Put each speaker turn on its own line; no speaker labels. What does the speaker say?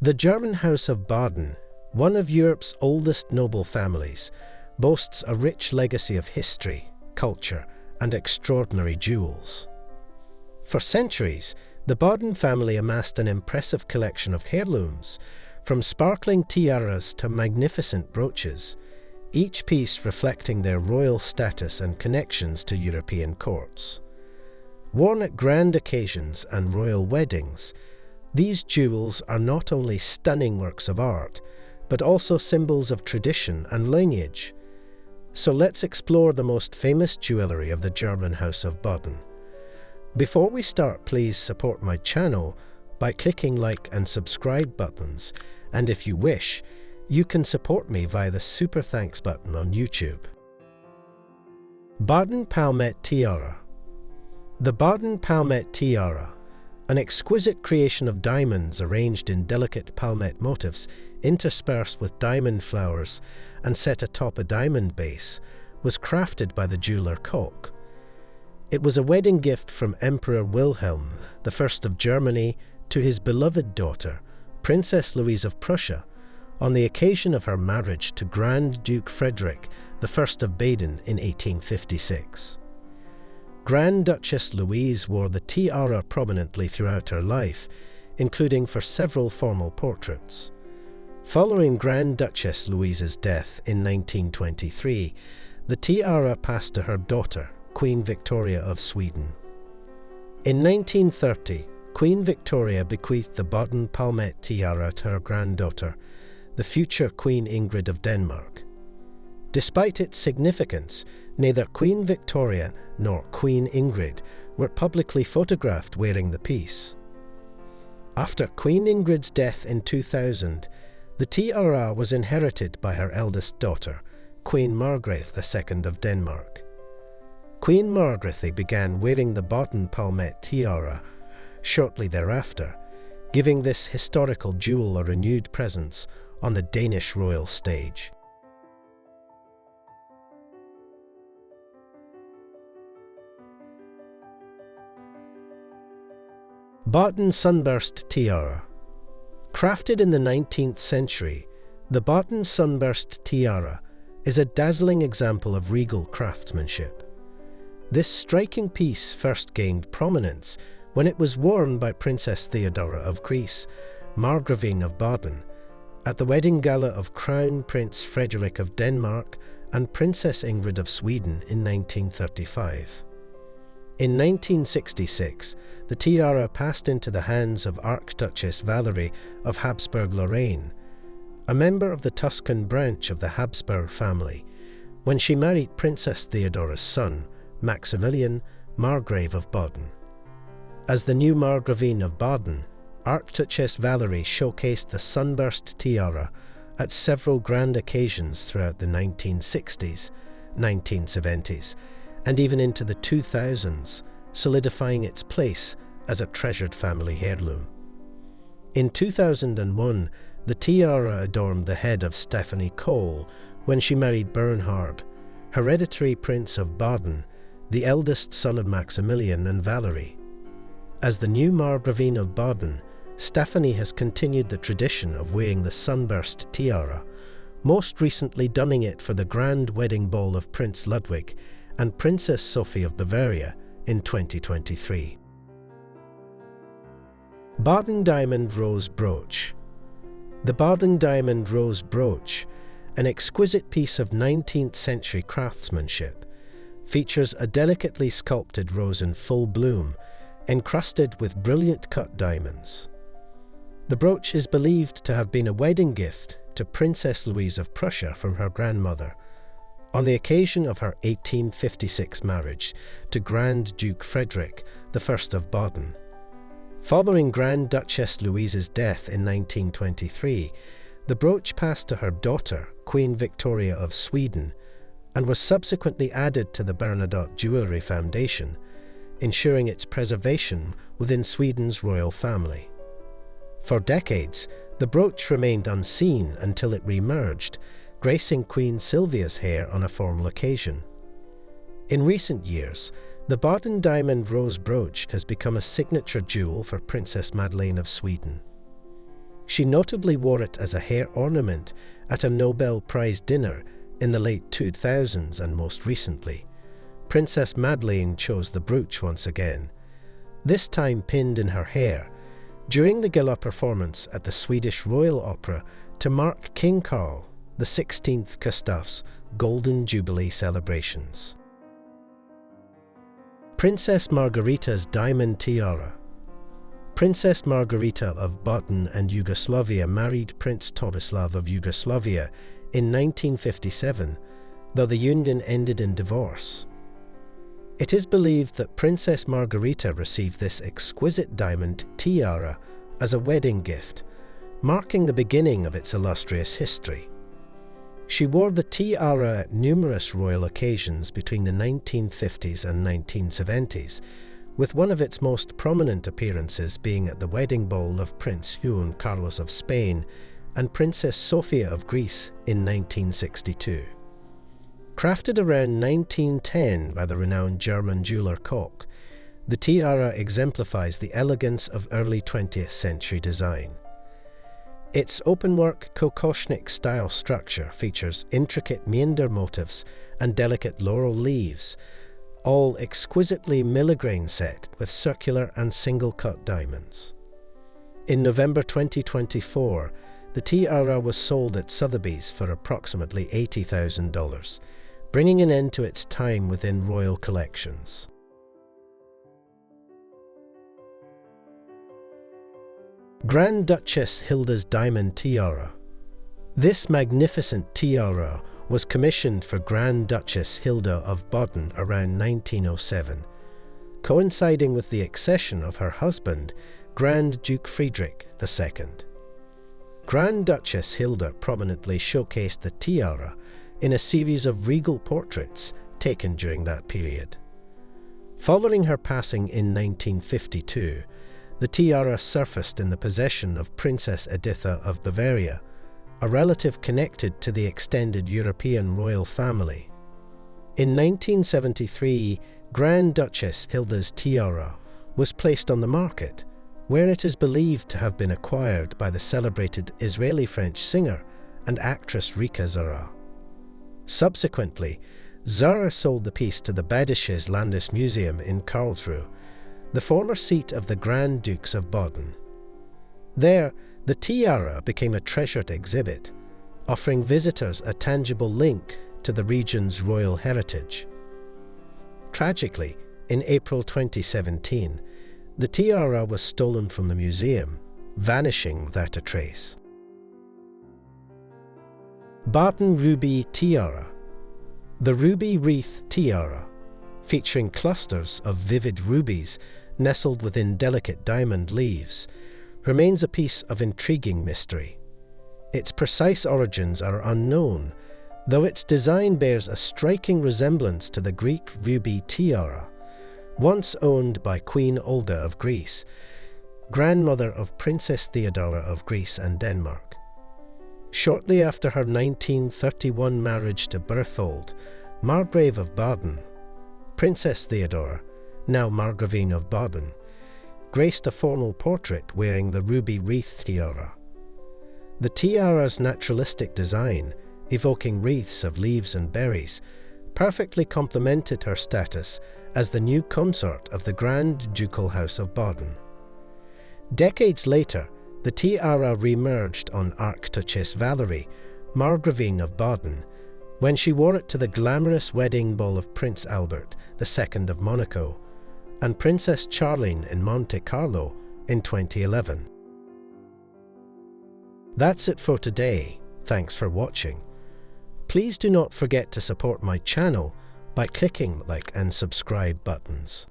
The German House of Baden, one of Europe's oldest noble families, boasts a rich legacy of history, culture, and extraordinary jewels. For centuries, the Baden family amassed an impressive collection of heirlooms, from sparkling tiaras to magnificent brooches, each piece reflecting their royal status and connections to European courts. Worn at grand occasions and royal weddings, these jewels are not only stunning works of art, but also symbols of tradition and lineage. So let's explore the most famous jewellery of the German House of Baden. Before we start, please support my channel by clicking like and subscribe buttons, and if you wish, you can support me via the super thanks button on YouTube. Baden Palmette Tiara. The Baden Palmette Tiara, an exquisite creation of diamonds arranged in delicate palmette motifs interspersed with diamond flowers and set atop a diamond base, was crafted by the jeweller Koch. It was a wedding gift from Emperor Wilhelm I of Germany to his beloved daughter, Princess Louise of Prussia, on the occasion of her marriage to Grand Duke Frederick I of Baden in 1856. Grand Duchess Louise wore the tiara prominently throughout her life, including for several formal portraits. Following Grand Duchess Louise's death in 1923, the tiara passed to her daughter, Queen Victoria of Sweden. In 1930, Queen Victoria bequeathed the Baden Palmette tiara to her granddaughter, the future Queen Ingrid of Denmark. Despite its significance, neither Queen Victoria nor Queen Ingrid were publicly photographed wearing the piece. After Queen Ingrid's death in 2000, the tiara was inherited by her eldest daughter, Queen Margarita II of Denmark. Queen Margarita began wearing the Baden Palmette tiara shortly thereafter, giving this historical jewel a renewed presence on the Danish royal stage. Baden Sunburst Tiara. Crafted in the 19th century, the Baden Sunburst Tiara is a dazzling example of regal craftsmanship. This striking piece first gained prominence when it was worn by Princess Theodora of Greece, Margravine of Baden, at the wedding gala of Crown Prince Frederick of Denmark and Princess Ingrid of Sweden in 1935. In 1966, the tiara passed into the hands of Archduchess Valerie of Habsburg-Lorraine, a member of the Tuscan branch of the Habsburg family, when she married Princess Theodora's son, Maximilian, Margrave of Baden. As the new Margravine of Baden, Archduchess Valerie showcased the Sunburst tiara at several grand occasions throughout the 1960s, 1970s, and even into the 2000s, solidifying its place as a treasured family heirloom. In 2001, the tiara adorned the head of Stephanie Cole when she married Bernhard, hereditary Prince of Baden, the eldest son of Maximilian and Valerie. As the new Margravine of Baden, Stephanie has continued the tradition of wearing the Sunburst tiara, most recently donning it for the grand wedding ball of Prince Ludwig and Princess Sophie of Bavaria in 2023. Baden Diamond Rose Brooch. The Baden Diamond Rose Brooch, an exquisite piece of 19th century craftsmanship, features a delicately sculpted rose in full bloom, encrusted with brilliant cut diamonds. The brooch is believed to have been a wedding gift to Princess Louise of Prussia from her grandmother, on the occasion of her 1856 marriage to Grand Duke Frederick I of Baden. Following Grand Duchess Louise's death in 1923, the brooch passed to her daughter, Queen Victoria of Sweden, and was subsequently added to the Bernadotte Jewellery Foundation, ensuring its preservation within Sweden's royal family. For decades, the brooch remained unseen until it re-emerged, gracing Queen Sylvia's hair on a formal occasion. In recent years, the Baden Diamond Rose Brooch has become a signature jewel for Princess Madeleine of Sweden. She notably wore it as a hair ornament at a Nobel Prize dinner in the late 2000s, and most recently, Princess Madeleine chose the brooch once again, this time pinned in her hair, during the gala performance at the Swedish Royal Opera to mark King Carl XVI Gustaf's Golden Jubilee celebrations. Princess Margarita's diamond tiara. Princess Margarita of Baden and Yugoslavia married Prince Tomislav of Yugoslavia in 1957, though the union ended in divorce. It is believed that Princess Margarita received this exquisite diamond tiara as a wedding gift, marking the beginning of its illustrious history. She wore the tiara at numerous royal occasions between the 1950s and 1970s, with one of its most prominent appearances being at the wedding ball of Prince Juan Carlos of Spain and Princess Sofia of Greece in 1962. Crafted around 1910 by the renowned German jeweller Koch, the tiara exemplifies the elegance of early 20th century design. Its openwork kokoshnik style structure features intricate meander motifs and delicate laurel leaves, all exquisitely milligrain set with circular and single-cut diamonds. In November 2024, the tiara was sold at Sotheby's for approximately $80,000, bringing an end to its time within royal collections. Grand Duchess Hilda's diamond tiara. This magnificent tiara was commissioned for Grand Duchess Hilda of Baden around 1907, coinciding with the accession of her husband, Grand Duke Friedrich II. Grand Duchess Hilda prominently showcased the tiara in a series of regal portraits taken during that period. Following her passing in 1952, the tiara surfaced in the possession of Princess Editha of Bavaria, a relative connected to the extended European royal family. In 1973, Grand Duchess Hilda's tiara was placed on the market, where it is believed to have been acquired by the celebrated Israeli-French singer and actress Rika Zara. Subsequently, Zara sold the piece to the Badisches Landesmuseum in Karlsruhe, the former seat of the Grand Dukes of Baden. There, the tiara became a treasured exhibit, offering visitors a tangible link to the region's royal heritage. Tragically, in April 2017, the tiara was stolen from the museum, vanishing without a trace. Baden Ruby Tiara. The ruby wreath tiara, featuring clusters of vivid rubies nestled within delicate diamond leaves, remains a piece of intriguing mystery. Its precise origins are unknown, though its design bears a striking resemblance to the Greek ruby tiara, once owned by Queen Olga of Greece, grandmother of Princess Theodora of Greece and Denmark. Shortly after her 1931 marriage to Berthold, Margrave of Baden, Princess Theodora, now Margravine of Baden, graced a formal portrait wearing the ruby wreath tiara. The tiara's naturalistic design, evoking wreaths of leaves and berries, perfectly complemented her status as the new consort of the Grand Ducal House of Baden. Decades later, the tiara re-emerged on Archduchess Valerie, Margravine of Baden, when she wore it to the glamorous wedding ball of Prince Albert II of Monaco and Princess Charlene in Monte Carlo in 2011. That's it for today. Thanks for watching. Please do not forget to support my channel by clicking like and subscribe buttons.